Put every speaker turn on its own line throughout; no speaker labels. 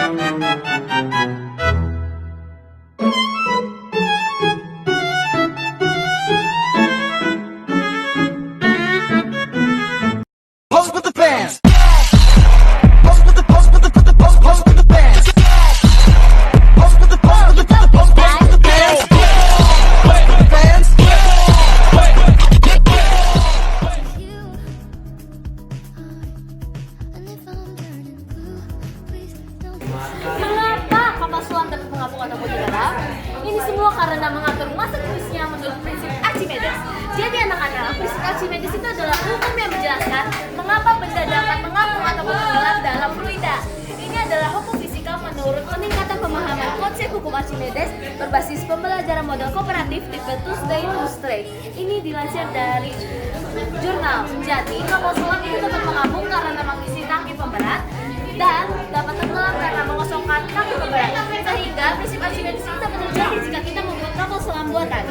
Pose with the fans. Pose with the pose with the pose with the fans. Pose with the pose with the pose with the fans. Pose with the fans.
Mengapa kapal selam dapat mengapung ataupun tenggelam? Ini semua karena mengatur masa jenisnya menurut prinsip Archimedes. Jadi anak-anak, prinsip Archimedes itu adalah hukum yang menjelaskan mengapa benda dapat mengapung ataupun tenggelam dalam fluida. Ini adalah hukum fisika menurut peningkatan pemahaman konsep hukum Archimedes berbasis pembelajaran model kooperatif tipe Tuesday to Stray. Ini dilansir dari jurnal. Jadi kapal selam itu dapat mengapung karena memang isi tangki pemberat dan dapat tenggelam karena mengosongkan tangki pemberat. Sehingga prinsip Archimedes itu dapat terjadi jika kita membuat kapal selam buatan.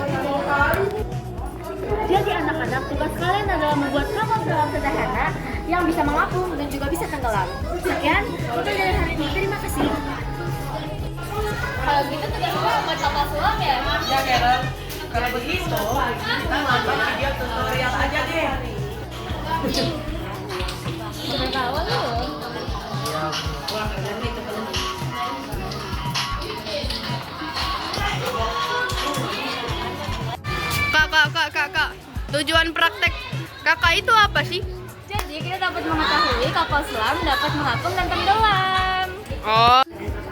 Jadi anak-anak, tugas kalian adalah membuat kapal selam sederhana yang bisa mengapung dan juga bisa tenggelam. Sekian untuk dari hari ini. Terima kasih. Kalau gitu tugas kita membuat kapal selam ya?
Ya Karen, kalau begitu kita nonton video tutorial aja deh.
Sudah tahu lu.
Kak. Tujuan praktek kakak itu apa sih?
Jadi kita dapat mengetahui kapal selam dapat mengapung dan tenggelam.
Oh,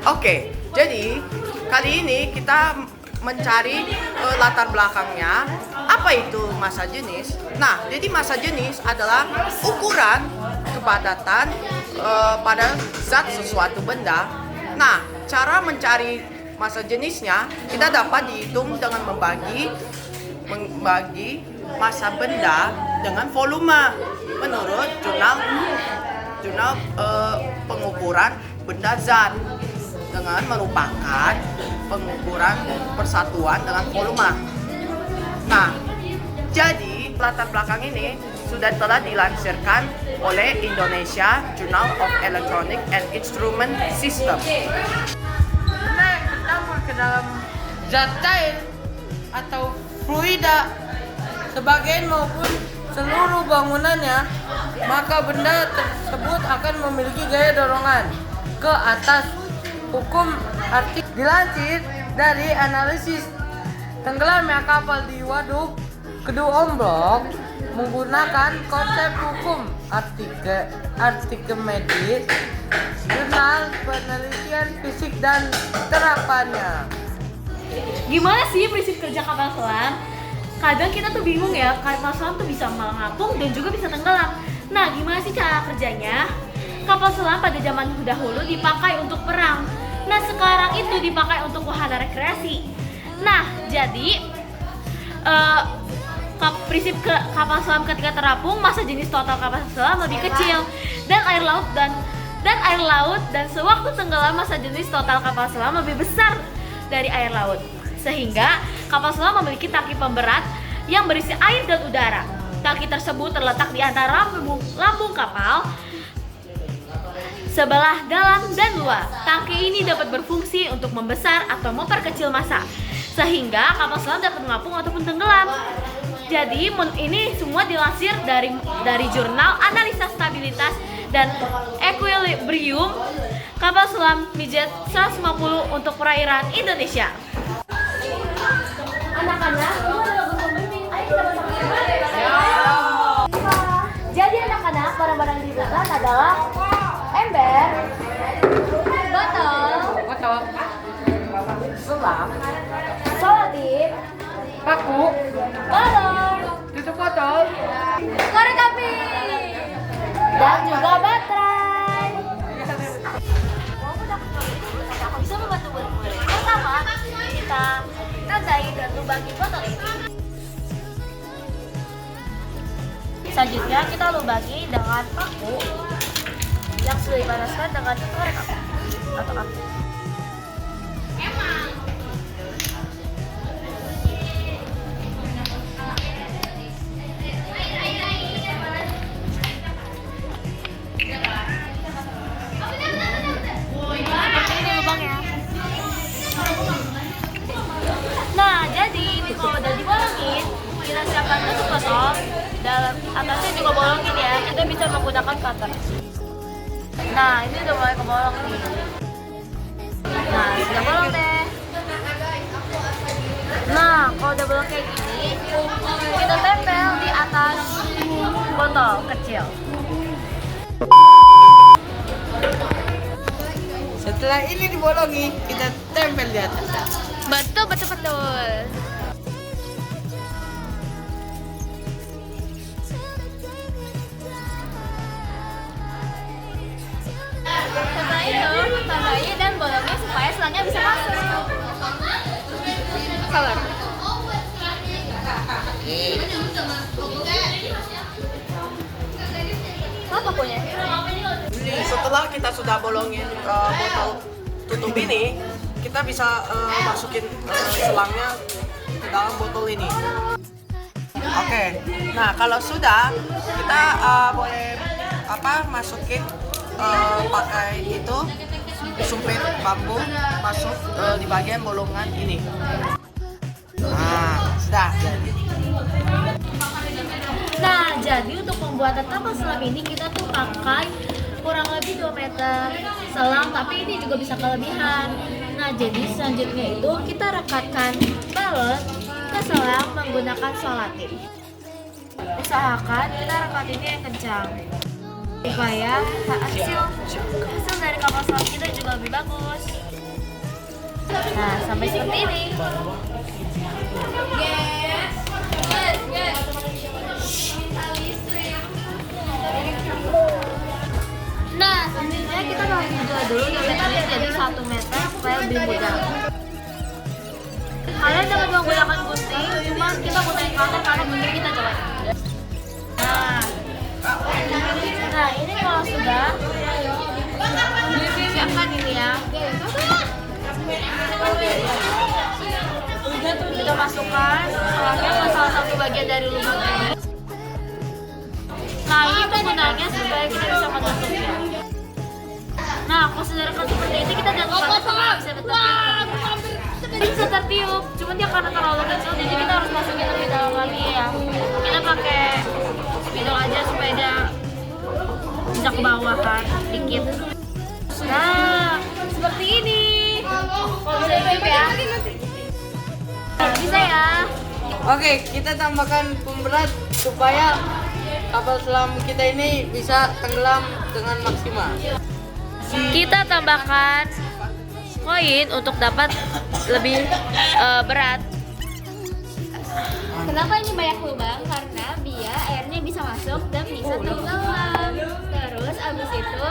Oke, jadi kali ini kita mencari latar belakangnya. Apa itu massa jenis? Nah, jadi massa jenis adalah ukuran kepadatan pada zat sesuatu benda. Nah, cara mencari massa jenisnya kita dapat dihitung dengan membagi massa benda dengan volume menurut jurnal pengukuran benda zat dengan merupakan pengukuran persatuan dengan volume. Nah, jadi latar belakang ini sudah telah dilansirkan oleh Indonesia Journal of Electronic and Instrument System.
benda yang tercampur ke dalam zat cair atau fluida sebagian maupun seluruh bangunannya, maka benda tersebut akan memiliki gaya dorongan ke atas. Hukum arti dilansir dari analisis tenggelamnya kapal di waduk kedua Omblok menggunakan konsep hukum Archimedes, jurnal penelitian fisik dan terapannya.
Gimana sih prinsip kerja kapal selam? Kadang kita tuh bingung ya, kapal selam tuh bisa mengapung dan juga bisa tenggelam. Nah, gimana sih cara kerjanya? Kapal selam pada zaman dahulu dipakai untuk perang. Nah, sekarang itu dipakai untuk wahana rekreasi. Nah, jadi prinsip kapal selam ketika terapung, massa jenis total kapal selam lebih kecil dan air laut dan sewaktu tenggelam massa jenis total kapal selam lebih besar dari air laut. Sehingga kapal selam memiliki tangki pemberat yang berisi air dan udara. Tangki tersebut terletak di antara lambung kapal sebelah dalam dan luar. Tangki ini dapat berfungsi untuk membesar atau memperkecil massa, sehingga kapal selam dapat mengapung ataupun tenggelam. Jadi ini semua dilansir dari jurnal analisa stabilitas dan equilibrium kapal selam Midget 150 untuk perairan Indonesia. Anak-anak, semua adalah guru pembimbing. Ayo kita bersama-sama. Jadi anak-anak, barang-barang di belakang adalah ember, botol, selam, selotip,
Paku,
balon,
tutup botol,
korek api, dan juga baterai. Aku bisa membantu murid-murid. Pertama, kita tandai dan lubangi botol ini. Selanjutnya kita lubangi dengan paku yang sudah dipanaskan dengan korek api atau api. dalam atasnya juga bolongin ya. Kita bisa menggunakan cutter. Nah, ini udah mulai kebolong nih. Nah, sudah bolong deh. Nah, kalau udah bolong kayak gini, kita tempel di atas botol kecil.
Setelah ini dibolongi, kita tempel di atas.
Betul, betul, betul.
Setelah itu, tambahin dan bolongnya supaya selangnya bisa masuk.
Color.
Apa punya?
Setelah kita sudah bolongin botol tutup ini, kita bisa masukin selangnya ke dalam botol ini. Oke, nah kalau sudah, kita boleh masukin pakai itu sumpit bambu masuk di bagian bolongan ini. Nah, sudah jadi.
Nah, jadi untuk pembuatan kapal selam ini kita tuh pakai kurang lebih 2 meter selang, tapi ini juga bisa kelebihan. Nah, jadi selanjutnya itu kita rekatkan balon ke selang menggunakan solatif. Usahakan kita rekatinnya yang kencang supaya hasil dari kapal selam kita juga lebih bagus. Nah, sampai seperti ini. Nah, selanjutnya kita balik juga dulu diameternya jadi 1 meter supaya lebih mudah. Kalian dapat menggunakan gunting, cuma kita gunain cutter karena gunting kita jelek. Nah, ini kalau sudah siapkan ini ya. Kita masukkan selangnya ke salah satu bagian dari lubang ini. Nah, ini penggunaannya supaya kita bisa menutupnya. Nah, konsiderkan seperti ini kita jangan lupa bisa tertiup. Bisa tertiup, cuman dia karena terlalu kecil jadi kita harus masukin lebih dalam lagi ya. Kita pakai spidol aja supaya dia bisa ke bawah kan, dikit. Nah, seperti ini. Kalau bisa ditiup ya. Bisa ya.
Oke, kita tambahkan pemberat supaya kapal selam kita ini bisa tenggelam dengan maksimal.
Kita tambahkan koin untuk dapat lebih berat. Kenapa ini banyak lubang? Karena biar airnya bisa masuk dan bisa tenggelam. Terus abis itu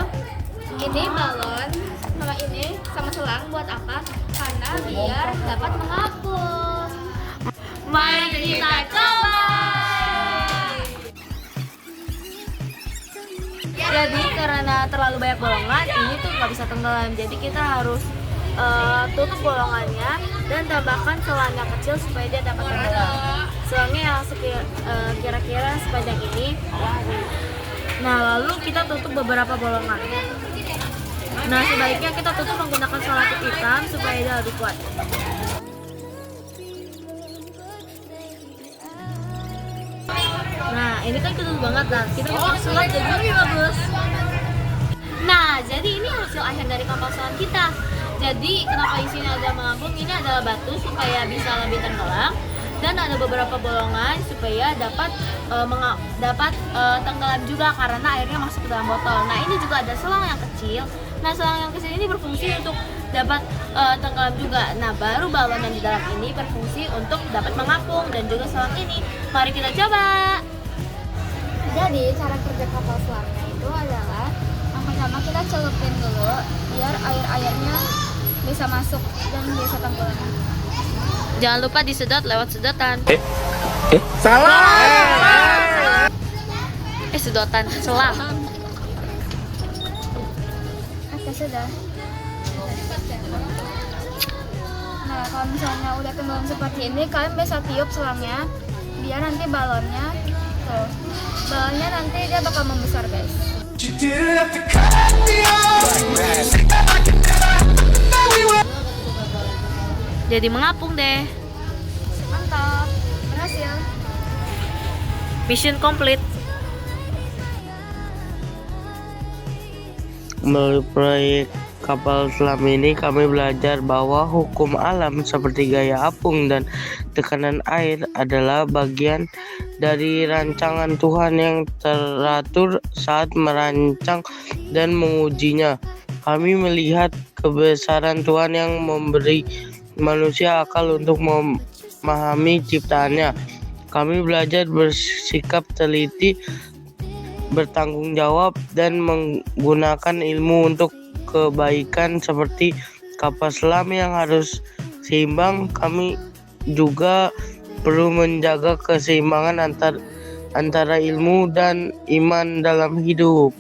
ini balon sama ini sama selang buat apa? Karena biar dapat mengapung. Mari kita coba. Jadi karena terlalu banyak bolongan, ini tuh nggak bisa tenggelam. Jadi kita harus tutup bolongannya dan tambahkan selangnya kecil supaya dia dapat tenggelam. Selangnya yang kira-kira sepanjang ini. Nah, lalu kita tutup beberapa bolongan. Nah, sebaiknya kita tutup menggunakan solatif hitam supaya dia lebih kuat. Nah, ini kan ketul banget lah. Kita mau sulap jadi lebih bagus. Nah, jadi ini hasil akhir dari kapal selam kita. Jadi, kenapa di sini ada mengapung? Ini adalah batu supaya bisa lebih tenggelam dan ada beberapa bolongan supaya dapat tenggelam juga karena airnya masuk ke dalam botol. Nah, ini juga ada selang yang kecil. Nah, selang yang kecil ini berfungsi untuk dapat tenggelam juga. Nah, baru balon yang di dalam ini berfungsi untuk dapat mengapung dan juga selang ini. Mari kita coba. Jadi, cara kerja kapal selamnya itu adalah yang pertama kita celupin dulu biar air-airnya bisa masuk dan bisa tenggelam. Jangan lupa disedot lewat sedotan.
Salah.
Sedotan selang.
Oke, sudah. Nah, kalau misalnya udah tenggelam seperti ini, kalian bisa tiup selangnya biar nanti balonnya tuh. Balonnya nanti dia bakal membesar, guys.
Jadi mengapung deh.
Mantap, berhasil.
Mission complete.
Melalui proyek kapal selam ini kami belajar bahwa hukum alam seperti gaya apung dan tekanan air adalah bagian dari rancangan Tuhan yang teratur saat merancang dan mengujinya. Kami melihat kebesaran Tuhan yang memberi manusia akal untuk memahami ciptaannya. Kami belajar bersikap teliti, bertanggung jawab, dan menggunakan ilmu untuk kebaikan seperti kapal selam yang harus seimbang. Kami juga perlu menjaga keseimbangan antara ilmu dan iman dalam hidup.